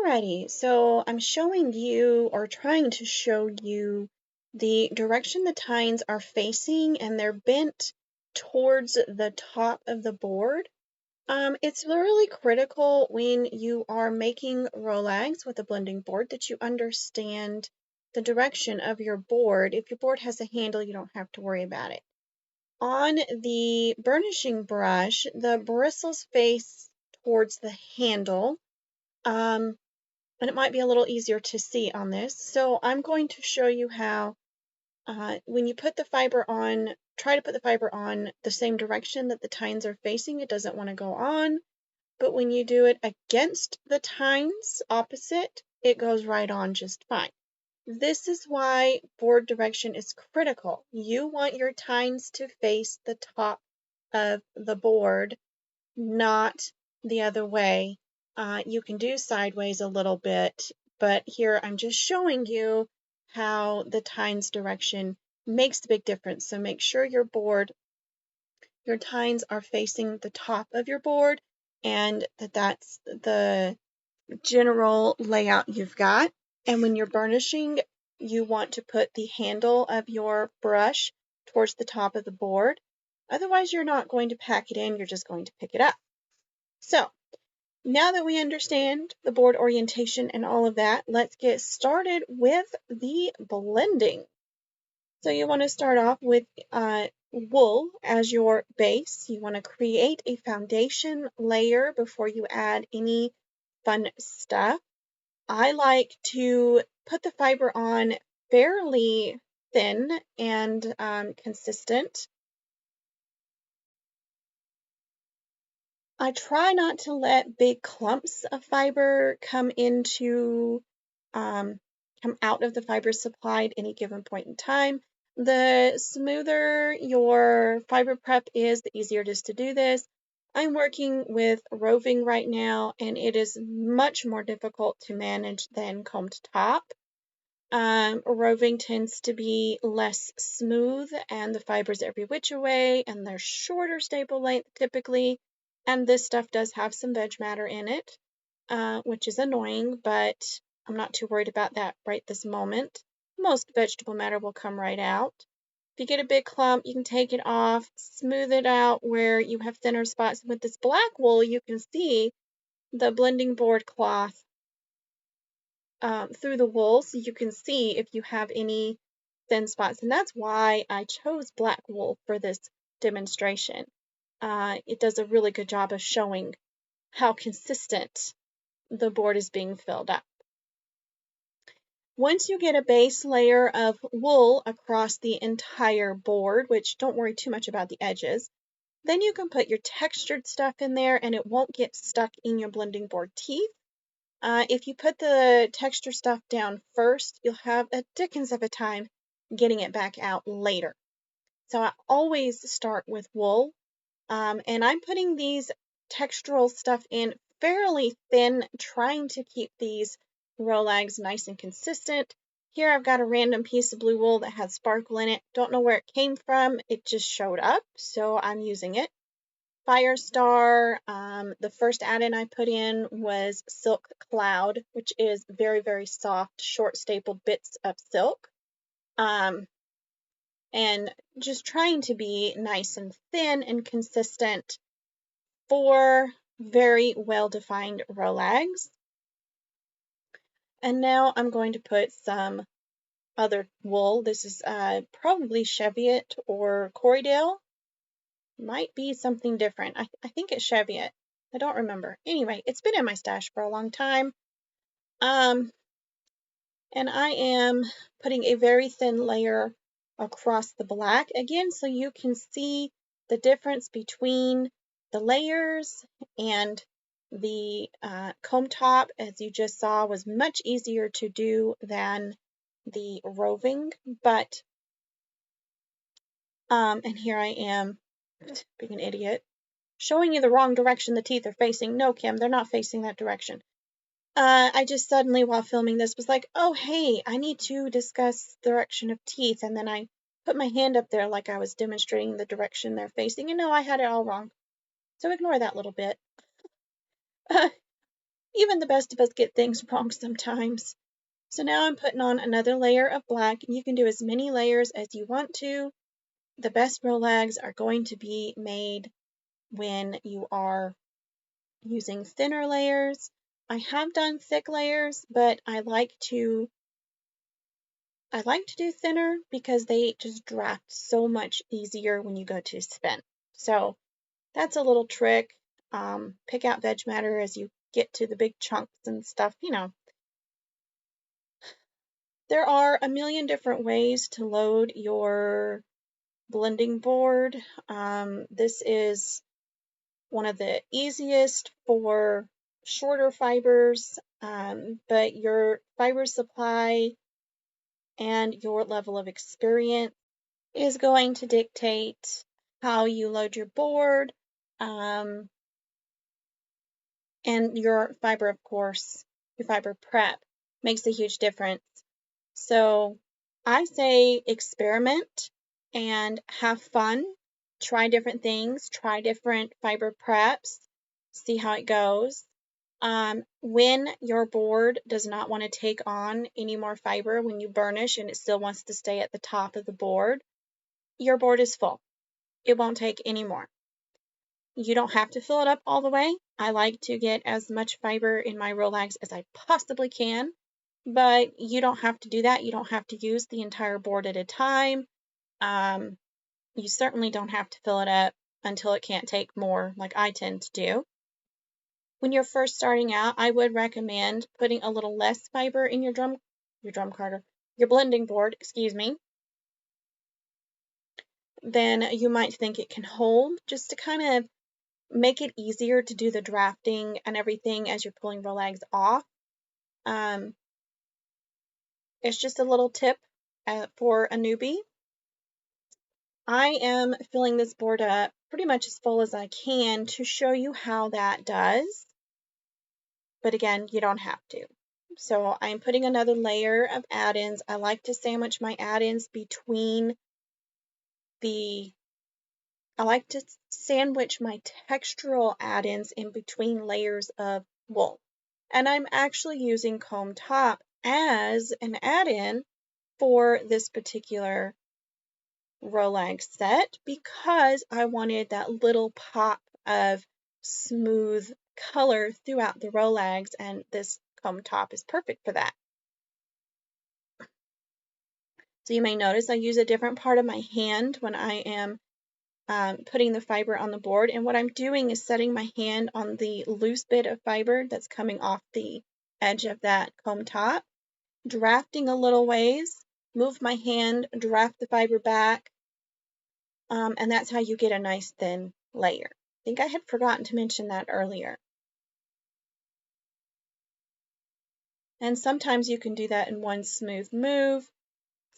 Alrighty, so I'm showing you or trying to show you the direction the tines are facing and they're bent towards the top of the board. It's really critical when you are making rollags with a blending board that you understand the direction of your board. If your board has a handle, you don't have to worry about it. On the burnishing brush, the bristles face towards the handle. And it might be a little easier to see on this. So I'm going to show you how when you put the fiber on, try to put the fiber on the same direction that the tines are facing. It doesn't want to go on, but when you do it against the tines opposite, it goes right on just fine. This is why board direction is critical. You want your tines to face the top of the board, not the other way. You can do sideways a little bit, but here I'm just showing you how the tines direction makes the big difference. So make sure your tines are facing the top of your board and that's the general layout you've got. And when you're burnishing, you want to put the handle of your brush towards the top of the board. Otherwise, you're not going to pack it in, you're just going to pick it up. So now that we understand the board orientation and all of that, let's get started with the blending. So you want to start off with wool as your base. You want to create a foundation layer before you add any fun stuff. I like to put the fiber on fairly thin and consistent. I try not to let big clumps of fiber come out of the fiber supply at any given point in time. The smoother your fiber prep is, the easier it is to do this. I'm working with roving right now, and it is much more difficult to manage than combed top. Roving tends to be less smooth, and the fibers every which way, and they're shorter staple length typically. And this stuff does have some veg matter in it, which is annoying, but I'm not too worried about that right this moment. Most vegetable matter will come right out. If you get a big clump, you can take it off, smooth it out where you have thinner spots. With this black wool, you can see the blending board cloth through the wool, so you can see if you have any thin spots. And that's why I chose black wool for this demonstration. It does a really good job of showing how consistent the board is being filled up. Once you get a base layer of wool across the entire board, which don't worry too much about the edges, then you can put your textured stuff in there and it won't get stuck in your blending board teeth. If you put the texture stuff down first, you'll have a dickens of a time getting it back out later. So I always start with wool, and I'm putting these textural stuff in fairly thin, trying to keep these Rolags nice and consistent. Here I've got a random piece of blue wool that has sparkle in it. Don't know where it came from. It just showed up, so I'm using it. Firestar, the first add-in I put in was Silk Cloud, which is very, very soft, short stapled bits of silk. And just trying to be nice and thin and consistent for very well-defined Rolags. And now I'm going to put some other wool. This is probably Cheviot or Corriedale. Might be something different. I think it's Cheviot. I don't remember. Anyway, it's been in my stash for a long time. And I am putting a very thin layer across the black again, so you can see the difference between the layers. And the comb top, as you just saw, was much easier to do than the roving, but and here I am being an idiot, showing you the wrong direction the teeth are facing. No, Kim, they're not facing that direction. I just suddenly, while filming this, was like, oh, hey, I need to discuss the direction of teeth. And then I put my hand up there like I was demonstrating the direction they're facing. And no, I had it all wrong. So ignore that little bit. even the best of us get things wrong sometimes. So now I'm putting on another layer of black, and you can do as many layers as you want to. The best Rolags are going to be made when you are using thinner layers. I have done thick layers, but I like to do thinner because they just draft so much easier when you go to spin. So that's a little trick. Pick out veg matter as you get to the big chunks and stuff. There are a million different ways to load your blending board. This is one of the easiest for shorter fibers, but your fiber supply and your level of experience is going to dictate how you load your board, and your fiber, of course, your fiber prep makes a huge difference. So I say experiment and have fun. Try different things, try different fiber preps, see how it goes. When your board does not want to take on any more fiber, when you burnish and it still wants to stay at the top of the board, your board is full. It won't take any more. You don't have to fill it up all the way. I like to get as much fiber in my Rolags as I possibly can, but you don't have to do that. You don't have to use the entire board at a time. You certainly don't have to fill it up until it can't take more, like I tend to do. When you're first starting out, I would recommend putting a little less fiber in your blending board, excuse me, than you might think it can hold, just to kind of make it easier to do the drafting and everything as you're pulling Rolags off. It's just a little tip for a newbie. I am filling this board up pretty much as full as I can to show you how that does. But again, you don't have to. So I'm putting another layer of add-ins. I like to sandwich my add-ins between I like to sandwich my textural add-ins in between layers of wool. And I'm actually using comb top as an add-in for this particular Rolag set because I wanted that little pop of smooth color throughout the Rolags, and this comb top is perfect for that. So you may notice I use a different part of my hand when I am putting the fiber on the board, and what I'm doing is setting my hand on the loose bit of fiber that's coming off the edge of that comb top, drafting a little ways, move my hand, draft the fiber back, and that's how you get a nice thin layer. I think I had forgotten to mention that earlier. And sometimes you can do that in one smooth move.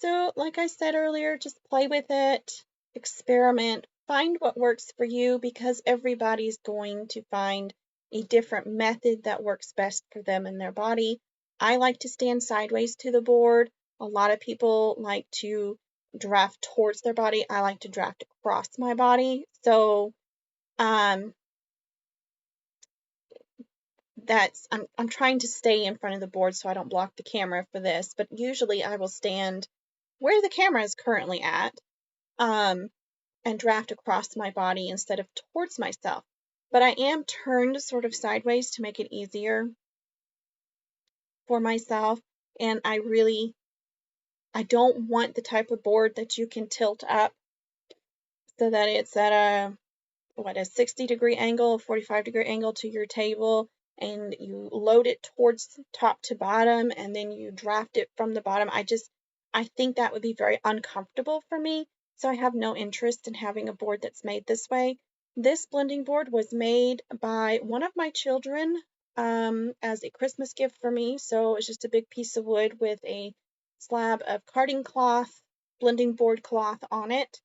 So, like I said earlier, just play with it, experiment, find what works for you because everybody's going to find a different method that works best for them and their body. I like to stand sideways to the board. A lot of people like to draft towards their body. I like to draft across my body. So, I'm trying to stay in front of the board so I don't block the camera for this, but usually I will stand where the camera is currently at, and draft across my body instead of towards myself. But I am turned sort of sideways to make it easier for myself, and I don't want the type of board that you can tilt up so that it's at a 60-degree angle, a 45-degree angle to your table, and you load it towards top to bottom, and then you draft it from the bottom. I think that would be very uncomfortable for me, so I have no interest in having a board that's made this way. This blending board was made by one of my children as a Christmas gift for me, so it's just a big piece of wood with a slab of carding cloth, blending board cloth on it.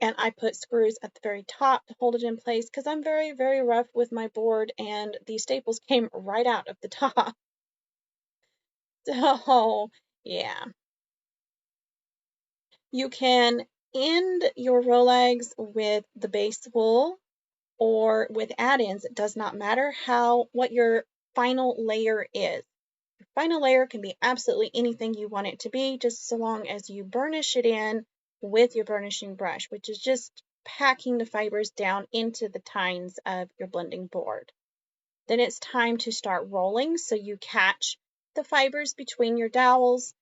And I put screws at the very top to hold it in place because I'm very, very rough with my board and the staples came right out of the top. So, yeah. You can end your Rolags with the base wool or with add-ins, it does not matter what your final layer is. Your final layer can be absolutely anything you want it to be, just so long as you burnish it in with your burnishing brush, which is just packing the fibers down into the tines of your blending board. Then it's time to start rolling, so you catch the fibers between your dowels,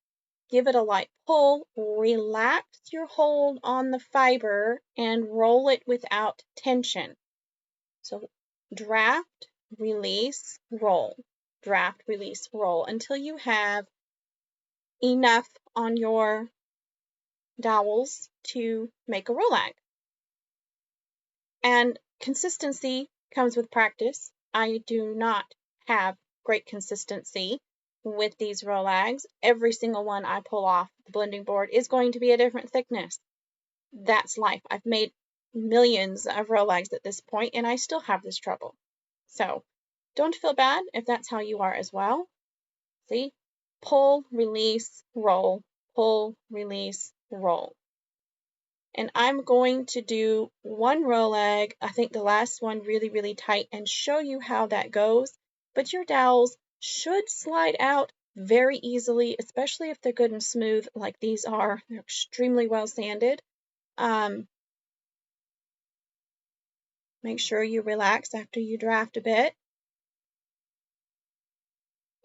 give it a light pull, relax your hold on the fiber, and roll it without tension. So draft, release, roll, draft, release, roll until you have enough on your dowels to make a rolag. And consistency comes with practice. I do not have great consistency with these Rolags. Every single one I pull off the blending board is going to be a different thickness. That's life. I've made millions of Rolags at this point, and I still have this trouble. So don't feel bad if that's how you are as well. See? Pull, release, roll, pull, release, roll. And I'm going to do one rolag, I think the last one really, really tight, and show you how that goes. But your dowels should slide out very easily, especially if they're good and smooth like these are. They're extremely well sanded. Make sure you relax after you draft a bit.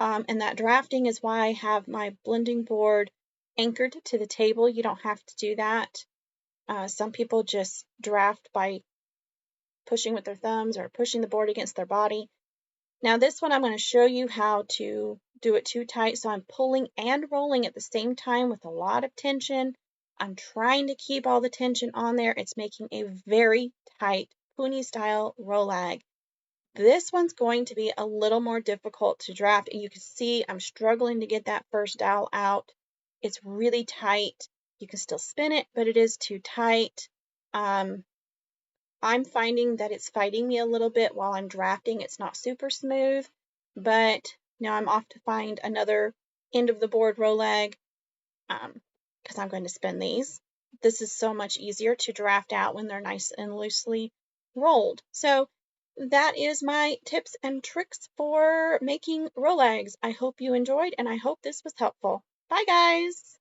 And that drafting is why I have my blending board anchored to the table. You don't have to do that. Some people just draft by pushing with their thumbs or pushing the board against their body. Now this one I'm going to show you how to do it too tight. So I'm pulling and rolling at the same time with a lot of tension. I'm trying to keep all the tension on there. It's making a very tight pony style rolag. This one's going to be a little more difficult to draft, and you can see I'm struggling to get that first dowel out. It's really tight. You can still spin it, but it is too tight. I'm finding that it's fighting me a little bit while I'm drafting. It's not super smooth, but now I'm off to find another end of the board rolag because I'm going to spin these. This is so much easier to draft out when they're nice and loosely rolled. So that is my tips and tricks for making Rolags. I hope you enjoyed, and I hope this was helpful. Bye, guys!